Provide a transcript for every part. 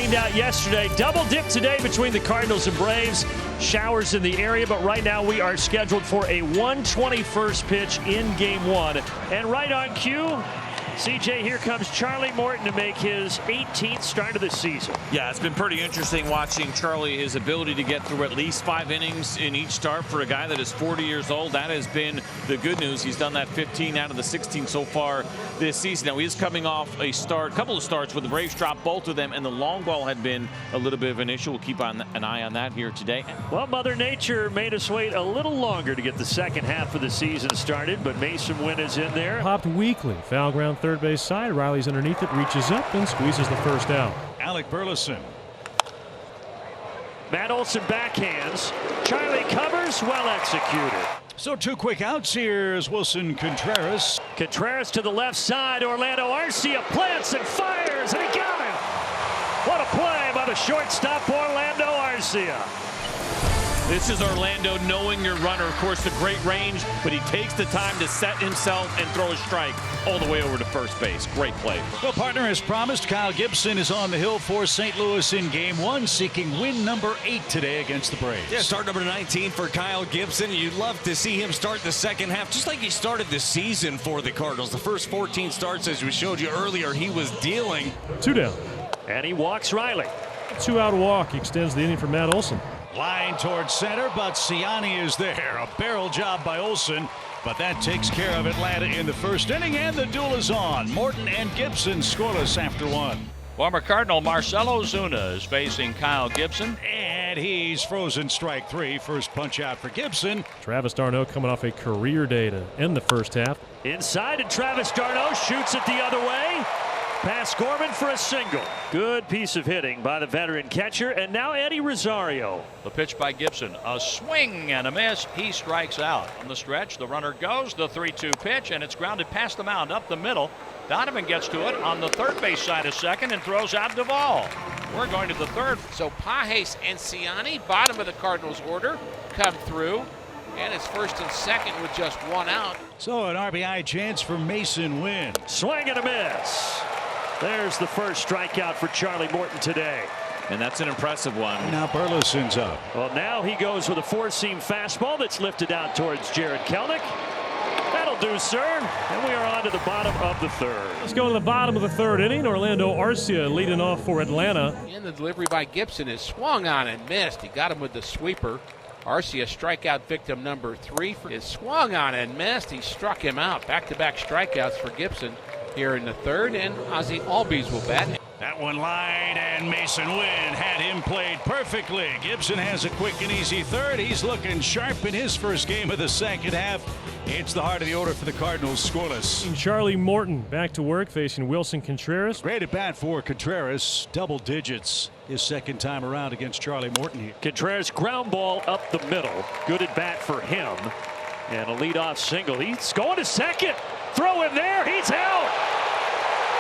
rained out yesterday. Double dip today between the Cardinals and Braves. Showers in the area, but right now we are scheduled for a 121st pitch in Game 1. And right on cue, CJ, here comes Charlie Morton to make his 18th start of the season. Yeah, it's been pretty interesting watching Charlie, his ability to get through at least 5 innings in each start for a guy that is 40 years old. That has been the good news. He's done that 15 out of the 16 so far this season. Now, he is coming off a couple of starts where the Braves dropped both of them, and the long ball had been a little bit of an issue. We'll keep an eye on that here today. Well, Mother Nature made us wait a little longer to get the second half of the season started, but Mason Wynn is in there. Popped weakly. Foul ground third base side. Riley's underneath it, reaches up and squeezes the first out. Alec Burleson. Matt Olson backhands. Charlie covers, well executed. So 2 quick outs. Here's Wilson Contreras. Contreras to the left side. Orlando Arcia plants and fires, and he got him. What a play by the shortstop, Orlando Arcia. This is Orlando knowing your runner. Of course, the great range, but he takes the time to set himself and throw a strike all the way over to first base. Great play. Well, partner, as promised, Kyle Gibson is on the hill for St. Louis in Game 1, seeking win number 8 today against the Braves. Yeah, start number 19 for Kyle Gibson. You'd love to see him start the second half, just like he started the season for the Cardinals. The first 14 starts, as we showed you earlier, he was dealing. 2 down. And he walks Riley. 2-out walk extends the inning for Matt Olson. Line towards center, but Ciani is there. A barrel job by Olson, but that takes care of Atlanta in the first inning, and the duel is on. Morton and Gibson scoreless after 1. Former Cardinal Marcell Ozuna is facing Kyle Gibson. And he's frozen strike 3. First punch out for Gibson. Travis d'Arnaud coming off a career day to end the first half. Inside, and Travis d'Arnaud shoots it the other way. Past Gorman for a single. Good piece of hitting by the veteran catcher, and now Eddie Rosario. The pitch by Gibson, a swing and a miss. He strikes out. On the stretch, the runner goes, the 3-2 pitch, and it's grounded past the mound up the middle. Donovan gets to it on the third base side of second and throws out Duvall. We're going to the third. So Pages and Ciani, bottom of the Cardinals order, come through. And it's first and second with just 1 out. So an RBI chance for Mason Wynn. Swing and a miss. There's the first strikeout for Charlie Morton today. And that's an impressive one. Now Burleson's up. Well, now he goes with a 4-seam fastball that's lifted out towards Jared Kelenic. That'll do, sir. And we are on to the bottom of the third. Let's go to the bottom of the third inning. Orlando Arcia leading off for Atlanta. And the delivery by Gibson is swung on and missed. He got him with the sweeper. Arcia, strikeout victim number 3, is swung on and missed. He struck him out. Back-to-back strikeouts for Gibson here in the third, and Ozzie Albies will bat. That one line, and Mason Wynn had him played perfectly. Gibson has a quick and easy third. He's looking sharp in his first game of the second half. It's the heart of the order for the Cardinals, scoreless. Charlie Morton back to work facing Wilson Contreras. Great at bat for Contreras. Double digits his second time around against Charlie Morton here. Contreras ground ball up the middle. Good at bat for him. And a leadoff single. He's going to second. Throw in there. He's out.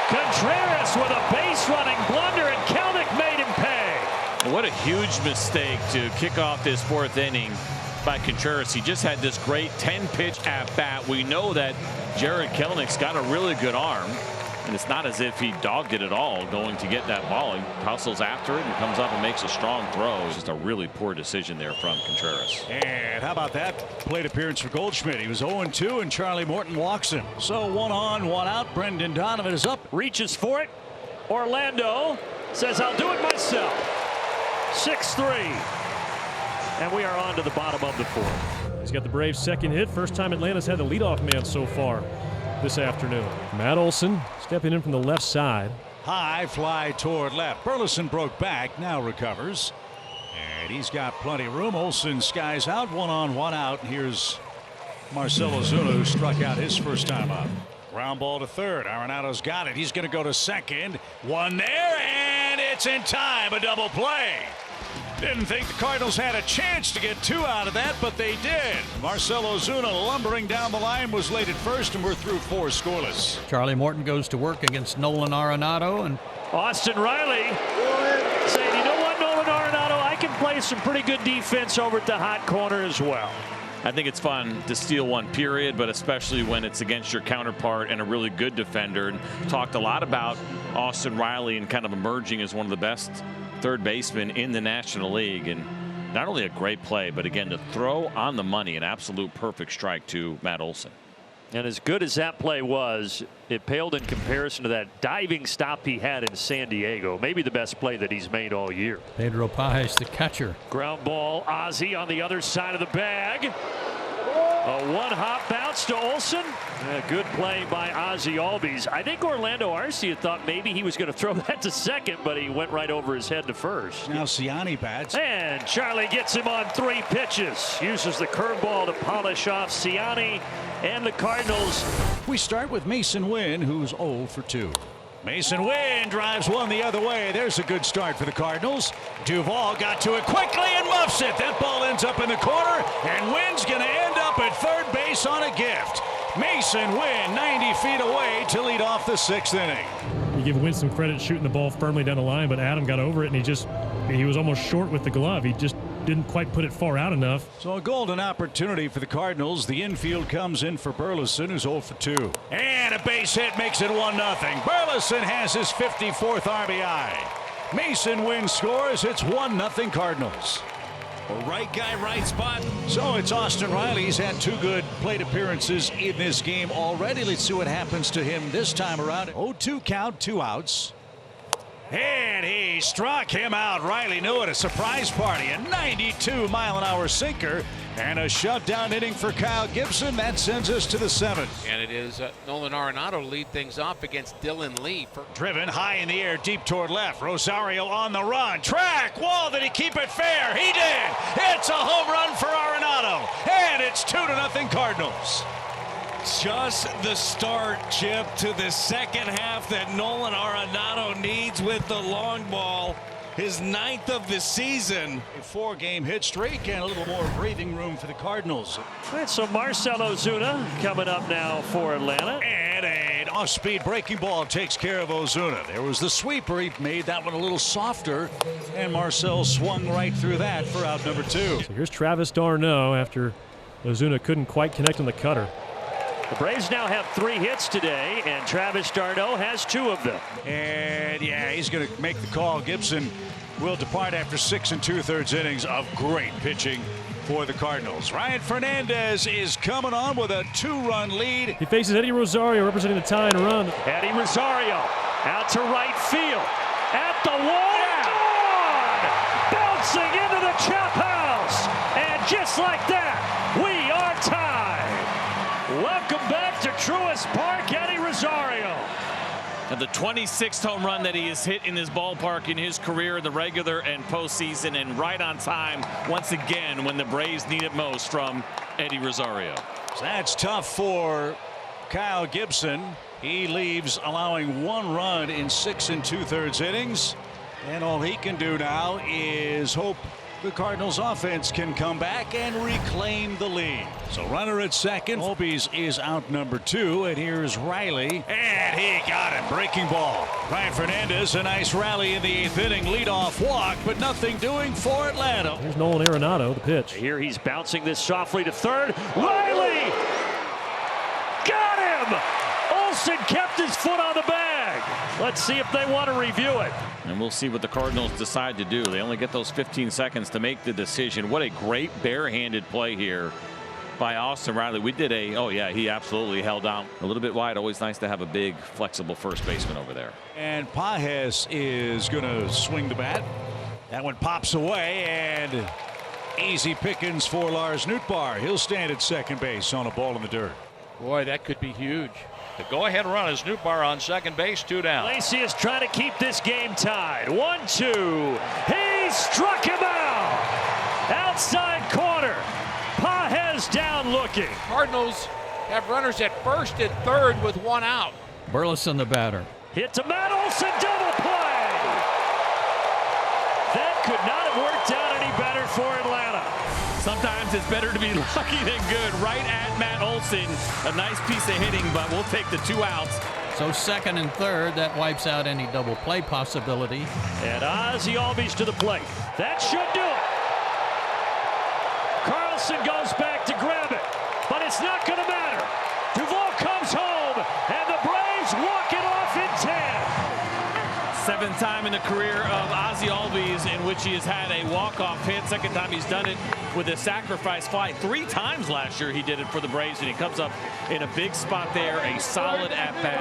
Contreras with a base running blunder, and Kelenic made him pay. What a huge mistake to kick off this 4th inning by Contreras. He just had this great 10-pitch at bat. We know that Jared Kelenic's got a really good arm, and it's not as if he dogged it at all going to get that ball. He hustles after it and comes up and makes a strong throw. It's just a really poor decision there from Contreras. And how about that plate appearance for Goldschmidt? He was 0-2, and Charlie Morton walks him. So 1 on, 1 out. Brendan Donovan is up. Reaches for it. Orlando says, I'll do it myself. 6-3. And we are on to the bottom of the 4th. He's got the Braves' second hit. First time Atlanta's had the leadoff man so far this afternoon. Matt Olson stepping in from the left side. High fly toward left. Burleson broke back, now recovers. And he's got plenty of room. Olson skies out, 1 on, 1 out. And here's Marcell Ozuna, who struck out his first time up. Ground ball to third. Arenado's got it. He's going to go to second. One there, and it's in time. A double play. Didn't think the Cardinals had a chance to get 2 out of that, but they did. Marcell Ozuna lumbering down the line was late at first, and we're through 4 scoreless. Charlie Morton goes to work against Nolan Arenado, and Austin Riley saying, you know what, Nolan Arenado, I can play some pretty good defense over at the hot corner as well. I think it's fun to steal one, period, but especially when it's against your counterpart and a really good defender. And talked a lot about Austin Riley and kind of emerging as one of the best third basemen in the National League. And not only a great play, but again, to throw on the money, an absolute perfect strike to Matt Olson. And as good as that play was, it paled in comparison to that diving stop he had in San Diego. Maybe the best play that he's made all year. Pedro Pajes, the catcher. Ground ball, Ozzie on the other side of the bag. A one-hop bounce to Olson. A good play by Ozzie Albies. I think Orlando Arcia thought maybe he was going to throw that to second, but he went right over his head to first. Now Ciani bats. And Charlie gets him on 3 pitches. Uses the curveball to polish off Ciani and the Cardinals. We start with Mason Wynn, who's 0 for 2. Mason Wynn drives one the other way. There's a good start for the Cardinals. Duvall got to it quickly and muffs it. That ball ends up in the corner, and Wynn's going to end up at third base on a gift. Mason Wynn 90 feet away to lead off the 6th inning. You give Wynn some credit shooting the ball firmly down the line, but Adam got over it, and he was almost short with the glove. He just didn't quite put it far out enough. So a golden opportunity for the Cardinals. The infield comes in for Burleson, who's 0 for 2. And a base hit makes it 1-0. Burleson has his 54th RBI. Mason Wynn scores. It's 1-0 Cardinals. Right guy, right spot. So it's Austin Riley. He's had 2 good plate appearances in this game already. Let's see what happens to him this time around. 0-2 count, 2 outs. And he struck him out. Riley knew it. A surprise party. A 92-mile-an-hour sinker. And a shutdown inning for Kyle Gibson. That sends us to the 7th. And it is Nolan Arenado lead things off against Dylan Lee. Driven high in the air, deep toward left. Rosario on the run. Track. Wall. Did he keep it fair? He did. It's a home run for Arenado. And it's 2-0 Cardinals. Just the start, Chip, to the second half that Nolan Arenado needs with the long ball. His 9th of the season. A 4-game hit streak and a little more breathing room for the Cardinals. All right, so Marcell Ozuna coming up now for Atlanta. And an off-speed breaking ball takes care of Ozuna. There was the sweeper. He made that one a little softer. And Marcell swung right through that for out number 2. So here's Travis d'Arnaud after Ozuna couldn't quite connect on the cutter. The Braves now have 3 hits today, and Travis d'Arnaud has 2 of them. And yeah, he's going to make the call. Gibson will depart after 6 2/3 innings of great pitching for the Cardinals. Ryan Fernandez is coming on with a 2-run lead. He faces Eddie Rosario representing the tying run. Eddie Rosario out to right field. At the wall, gone! Bouncing into the chop house. And just like that, we are tied. Welcome back to Truist Park, Eddie Rosario. And the 26th home run that he has hit in his ballpark in his career, the regular and postseason, and right on time once again when the Braves need it most from Eddie Rosario. So that's tough for Kyle Gibson. He leaves allowing 1 run in 6 2/3 innings. And all he can do now is hope the Cardinals offense can come back and reclaim the lead. So runner at second. Albies is out number 2. And here's Riley. And he got him. Breaking ball. Ryan Fernandez, a nice rally in the 8th inning. Leadoff walk, but nothing doing for Atlanta. Here's Nolan Arenado, the pitch. Here he's bouncing this softly to third. Riley got him. Olson kept his foot on the bag. Let's see if they want to review it. And we'll see what the Cardinals decide to do. They only get those 15 seconds to make the decision. What a great barehanded play here by Austin Riley. We did he absolutely held out a little bit wide. Always nice to have a big, flexible first baseman over there. And Pajes is going to swing the bat. That one pops away, and easy pickings for Lars Nootbaar. He'll stand at second base on a ball in the dirt. Boy, that could be huge. The go-ahead run is Nootbaar on second base, 2 down. Lacey is trying to keep this game tied. 1-2. He struck him out. Outside corner. Pajes down looking. Cardinals have runners at first and third with 1 out. Burleson, the batter. Hit to Matt Olson, double play. That could not have worked out any better for Atlanta. Sometimes it's better to be lucky than good. Right at Matt Olson. A nice piece of hitting, but we'll take the 2 outs. So second and third, that wipes out any double play possibility. And Ozzie Albies to the plate. That should do it. Carlson goes back to grab it, but it's not going to matter. Duvall comes home, and the Braves walk it off in 10. Seventh time in the career of Ozzie Albies in which he has had a walk-off hit. Second time he's done it with a sacrifice fly. 3 times last year he did it for the Braves, and he comes up in a big spot there. A solid at-bat.